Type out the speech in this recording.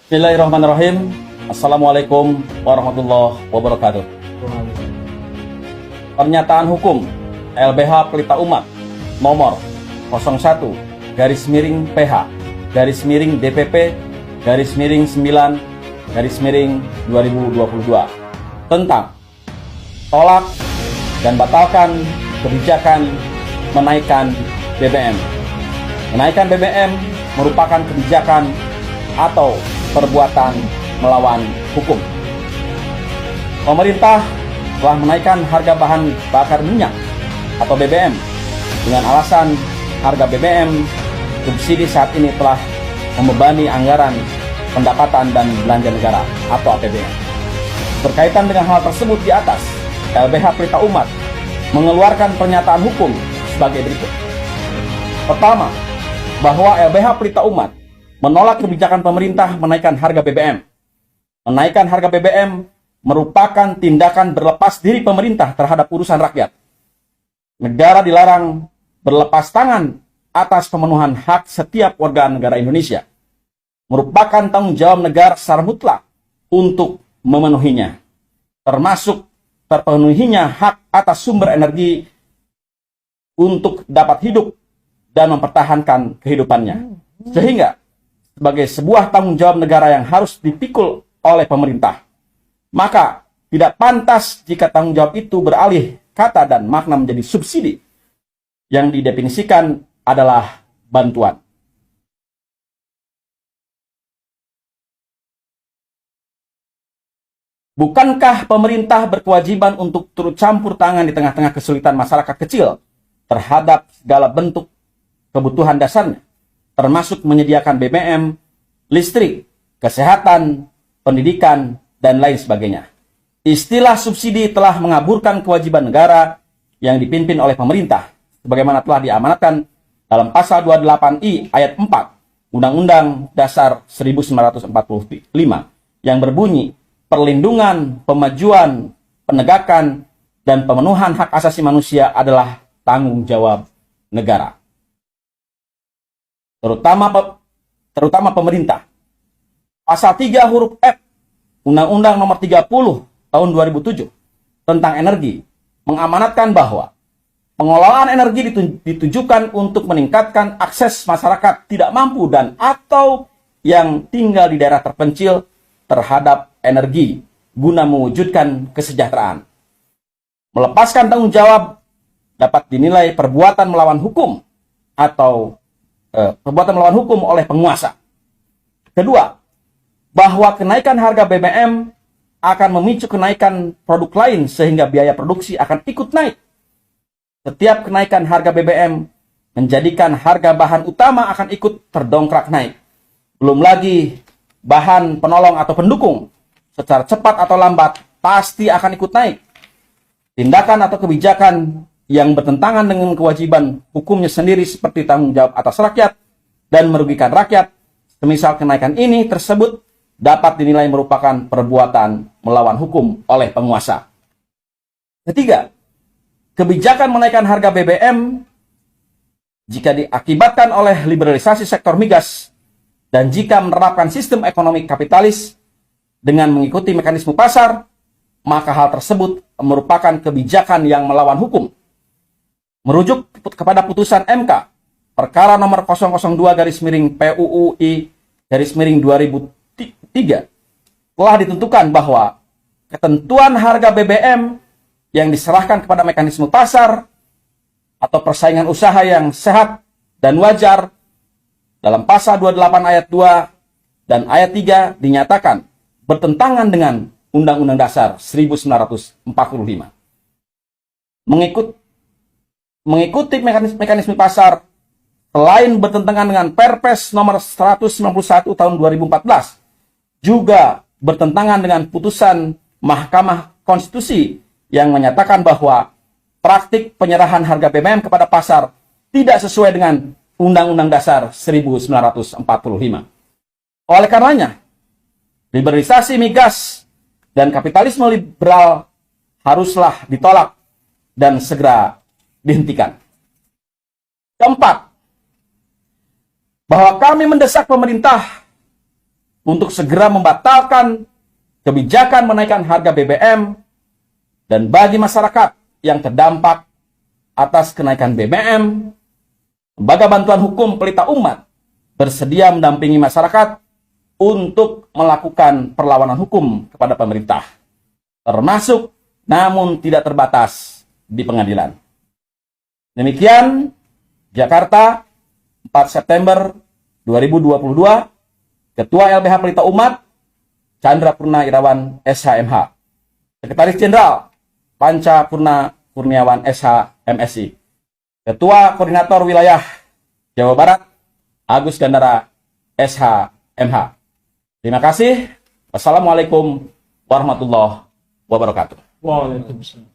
Bismillahirrahmanirrahim. Assalamualaikum warahmatullahi wabarakatuh. Pernyataan hukum LBH Pelita Umat nomor 01-DPP-9-2022 tentang tolak dan batalkan kebijakan menaikkan BBM. Menaikkan BBM merupakan kebijakan atau perbuatan melawan hukum. Pemerintah telah menaikkan harga bahan bakar minyak atau BBM dengan alasan harga BBM subsidi saat ini telah membebani anggaran pendapatan dan belanja negara atau APBN. Berkaitan dengan hal tersebut di atas, LBH Pelita Umat mengeluarkan pernyataan hukum sebagai berikut. Pertama, bahwa LBH Pelita Umat menolak kebijakan pemerintah menaikkan harga BBM. Menaikkan harga BBM merupakan tindakan berlepas diri pemerintah terhadap urusan rakyat. Negara dilarang berlepas tangan atas pemenuhan hak setiap warga negara Indonesia. Merupakan tanggung jawab negara secara mutlak untuk memenuhinya. Termasuk terpenuhinya hak atas sumber energi untuk dapat hidup dan mempertahankan kehidupannya. Sehingga sebagai sebuah tanggung jawab negara yang harus dipikul oleh pemerintah. Maka tidak pantas jika tanggung jawab itu beralih kata dan makna menjadi subsidi yang didefinisikan adalah bantuan. Bukankah pemerintah berkewajiban untuk turut campur tangan di tengah-tengah kesulitan masyarakat kecil terhadap segala bentuk kebutuhan dasarnya, termasuk menyediakan BBM, listrik, kesehatan, pendidikan, dan lain sebagainya. Istilah subsidi telah mengaburkan kewajiban negara yang dipimpin oleh pemerintah, sebagaimana telah diamanatkan dalam pasal 28I ayat 4 Undang-Undang Dasar 1945 yang berbunyi, perlindungan, pemajuan, penegakan, dan pemenuhan hak asasi manusia adalah tanggung jawab negara. Terutama pemerintah. Pasal 3 huruf F Undang-Undang Nomor 30 Tahun 2007 tentang energi mengamanatkan bahwa pengelolaan energi ditujukan untuk meningkatkan akses masyarakat tidak mampu dan atau yang tinggal di daerah terpencil terhadap energi guna mewujudkan kesejahteraan. Melepaskan tanggung jawab dapat dinilai perbuatan melawan hukum atau perbuatan melawan hukum oleh penguasa. Kedua, bahwa kenaikan harga BBM akan memicu kenaikan produk lain sehingga biaya produksi akan ikut naik. Setiap kenaikan harga BBM menjadikan harga bahan utama akan ikut terdongkrak naik. Belum lagi bahan penolong atau pendukung secara cepat atau lambat pasti akan ikut naik. Tindakan atau kebijakan yang bertentangan dengan kewajiban hukumnya sendiri seperti tanggung jawab atas rakyat dan merugikan rakyat, semisal kenaikan ini tersebut dapat dinilai merupakan perbuatan melawan hukum oleh penguasa. Ketiga, kebijakan menaikkan harga BBM jika diakibatkan oleh liberalisasi sektor migas dan jika menerapkan sistem ekonomi kapitalis dengan mengikuti mekanisme pasar, maka hal tersebut merupakan kebijakan yang melawan hukum. Merujuk kepada putusan MK perkara nomor 002/PUUI/2003 telah ditentukan bahwa ketentuan harga BBM yang diserahkan kepada mekanisme pasar atau persaingan usaha yang sehat dan wajar dalam pasal 28 ayat 2 dan ayat 3 dinyatakan bertentangan dengan Undang-Undang Dasar 1945. Mengikuti mekanisme pasar selain bertentangan dengan Perpres nomor 191 tahun 2014, juga bertentangan dengan putusan Mahkamah Konstitusi yang menyatakan bahwa praktik penyerahan harga BBM kepada pasar tidak sesuai dengan Undang-Undang Dasar 1945. Oleh karenanya, liberalisasi migas dan kapitalisme liberal haruslah ditolak dan segera dihentikan. Keempat, bahwa kami mendesak pemerintah untuk segera membatalkan kebijakan menaikkan harga BBM, dan bagi masyarakat yang terdampak atas kenaikan BBM, Lembaga Bantuan Hukum Pelita Umat bersedia mendampingi masyarakat untuk melakukan perlawanan hukum kepada pemerintah, termasuk namun tidak terbatas di pengadilan. Demikian, Jakarta, 4 September 2022, Ketua LBH Pelita Umat, Chandra Purna Irawan, SHMH. Sekretaris Jenderal, Panca Purna Kurniawan, SH, MSI. Ketua Koordinator Wilayah Jawa Barat, Agus Gandara, SH, MH. Terima kasih. Wassalamualaikum warahmatullahi wabarakatuh. Waalaikumsalam.